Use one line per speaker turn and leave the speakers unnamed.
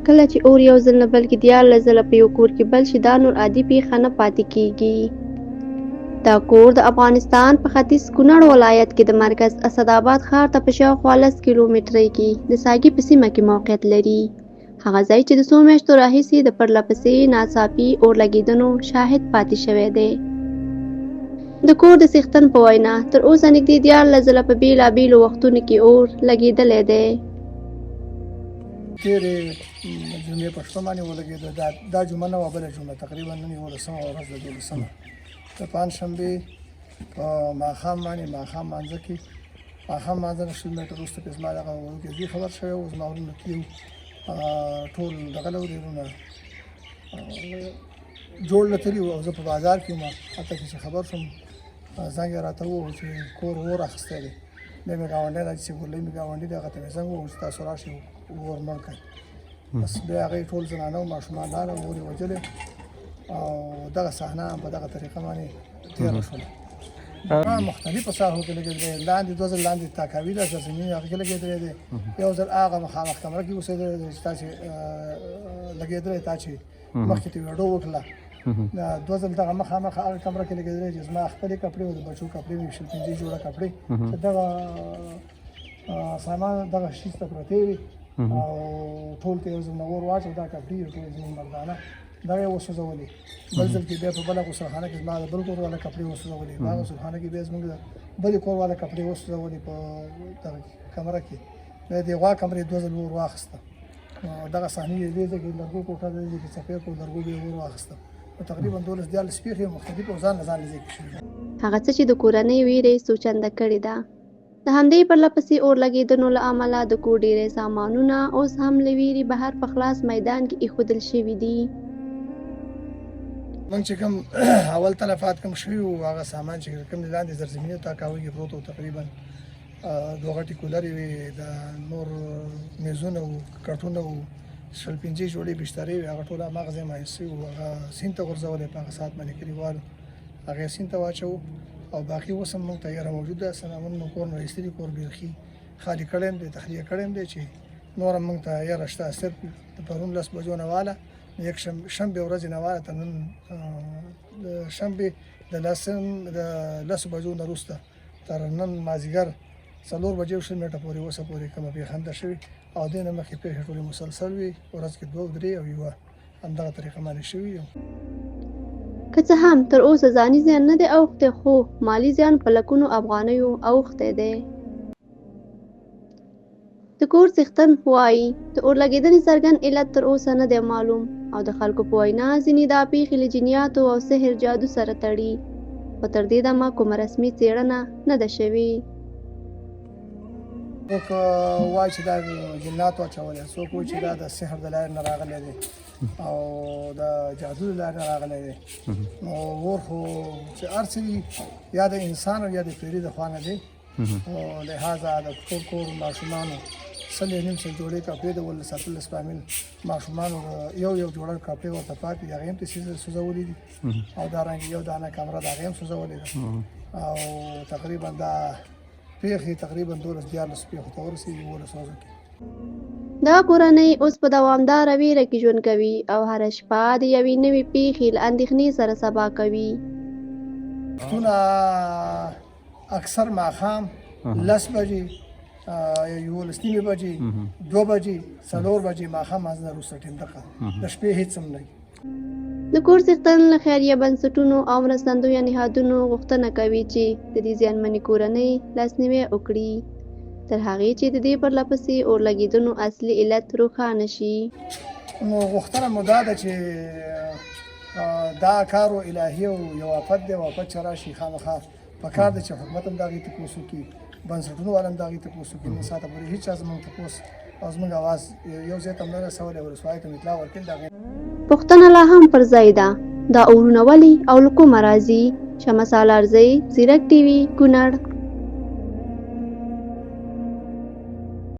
کله چې اور یو ځل نه بلکې 14 ځله په یو کور کې بل شي دا نور عادي پیښه نه پاتې کیږي. دا کور د افغانستان په ختیځ کونړ ولایت کې د مرکز اسداباد ښار ته په شاوخوا 10 کیلومترۍ کې د ساګي په سیمه کې موقعیت لري. هغه ځای چې د څو میاشتو راهیسې د پرلهپسې ناڅاپي اور لګېدنو شاهد پاتې شوی دی. د کور د څښتن په وینا تر اوسه نږدې 14 ځله په بېلابېلو وختونو کې اور لګېدلی دی.
تېرې جمعې په شپه باندې ولګېده. دا جمعه نه وه، بله جمعه تقریبا نن 11مه ورځ ده، 12مه د پنجشنبې په ماښام باندې ماښام مانځه کې ماښام مانځه نه شل منټه وروسته پې زما دغه وړوکی زوی خبر شوی و. زما ورونه کې ټول دغه له ورېرونه جوړ له تلي وو او زه په بازار کې وم. هلته کې چې خبر شوم زنګ یې راته ووهو چې کور اور اخیستی دی. بیا مې ګاونډی راځي چې ګورلۍ مې ګاونډي دی، هغه ته مې زنګ ووهو چې تاسو راشئ اور مړ کړئ. بس بیا هغې ټول زنانه و ماشومان راغله، اور یې وژلې او دغه صحنه په دغه طریقه باندې تېره شوله. مختلفو ساحو کې لګېدلی، لاندې 2 ځل لاندې تاکاوي ده زمیني هغه کې لګېدلی دی، یو ځل هغه مخامخ کمره کې اوسېدلی دی چې تا چې لګېدلی تا چې مخکې ته ویډیو وکړله. 2 ځل دغه مخامخ هغه کمره کې لګېدلی چې زما خپلې کپړې او د بچو کپړې مې 15 جوړه کپړې چې دغه سامان دغه شیز ته پرتې وي او ټول ته یو ځل نه اور واچو. دا کپړې ټول زموږ مردانه دغه یې وسوځولې. بل ځل کې بیا په بله غسلخانه کې زما د بل کور والا کپړې وسوځولې. په هغه غسلخانه کې بیا زموږ د بلې کور والا کپړې وسوځولې په دغه کمره کې. بیا د غوا کمرې 2 ځل اور واخیسته. دغه صحنې یې دې ځای کې لرګو کوټه ده چې څپې کړو، لرګو بیا اور واخیسته. تقریبا 12-14 پیښې مختلفې او ځان له ځان ځای کې شوي.
هغه څه چې د کورنۍ ویرې سوچنده کړې ده. د همدې پرلهپسې اور لګېدنو له امله د کور ډېری سامانونه اوس هم له ویرې بهر په خلاص میدان کې ایښودل شوي دي.
موږ چې کوم اول تلفات کوم شوي وو هغه سامان چې کوم لاندې زرزمینې تاکاوي کې پروت و، تقریبا 2 غټې کولرې وې، د نور میزونه وو، کټونه وو، 15 جوړې بسترې وې. هغه ټول هماغه ځای مایع شوي وو. هغه سیند ته غورځولې په هغه ساعت باندې کلیوالو هغه یې سیند ته واچوو او باقي اوس هم موږ ته یاره موجود ده. سامان مو کور نه ایستلي، کور بیخي خالي کړی یم دی، تخلیه کړی یم دی چې نور هم موږ ته یاره شته. صرف د پرون 10 بجو نه واله یک شنبې ورځې نه واله تر نن د شنبې د 10 بجو نه وروسته تر نن مازدیګر 4 بجې او 20 منټه پورې اوسه پورې کومه پیښه نه ده شوې او دې نه مخکې پیښې ټولې مسلسل وي. ورځ کې 2 3 او یوه همدغه طریقه باندې شوي.
که څه هم تر اوسه ځاني زیان نه دی اوښتی، خو مالي زیان په لکونو افغانیو اوښتی دی. د کور څښتن وایي د اور لګېدنې څرګند علت تر اوسه نه دی معلوم او د خلکو په وینا ځینې دا پیښې له جنیاتو او سحر جادو سره تړي، خو تر دې دمه کومه رسمي څېړنه نه ده شوې.
څوک وایي چې دا جنات واچولی، څوک وایي چې دا د سحر د لارې نه راغلی دی او د جادو د لارې نه راغلی دی. نو اور خو چې هر څه وي یا د انسان او یا د پیري د خوا نه دی. لهذا د ټول کور ماشومانو 2.5 جوړې کپړې د 17 فامیل ماشومانو یو جوړه کپړې ورته پاتې دي، هغې هم پسې سوځولې دي او دارنګې یو دانه کمره د هغې هم سوځولې ده او تقریبا دا پیښې تقریبا 12-14 پیښو ته ورسېږي 12 ورځو کې.
دا کورنۍ اوس په دوامداره ویره کې ژوند کوي او هره شپه د یوې نوې پیښې له اندېښنې سره سبا کوي.
وختونه اکثر ماښام 10 بجې 11 بجې 2 بجې 4 بجې ماښام مازدیګر وروسته ټیم دغه د شپې هېڅ هم نه وي.
د کور څښتن له خیریه بنسټونو او مرستندویه نهادونو غوښتنه کوي چې د دې زیانمنې کورنۍ لاسنیوی وکړي تر هغې چې د دې پرلهپسې اور لګېدنو اصلي علت روښانه شي.
نو غوښتنه مو دا ده چې دا کار الهي او یو آفت دی او آفت چې راشي خامخا پکار ده چې حکومت هم د هغې تپوس وکړي، بنسټونه والا هم د هغې تپوس وکړي. نن ساعته پورې هېچا زموږ تپوس او زموږ اواز یو ځای ته هم نه رسولی، ولسوالۍ ته هم اطلاع ورکړې د هغې.
پوښتنه لا هم پر ځای ده، دا اورونه ولې او له کومه راځي؟ شمس الارزی، زیرک ټي وي، کونړ.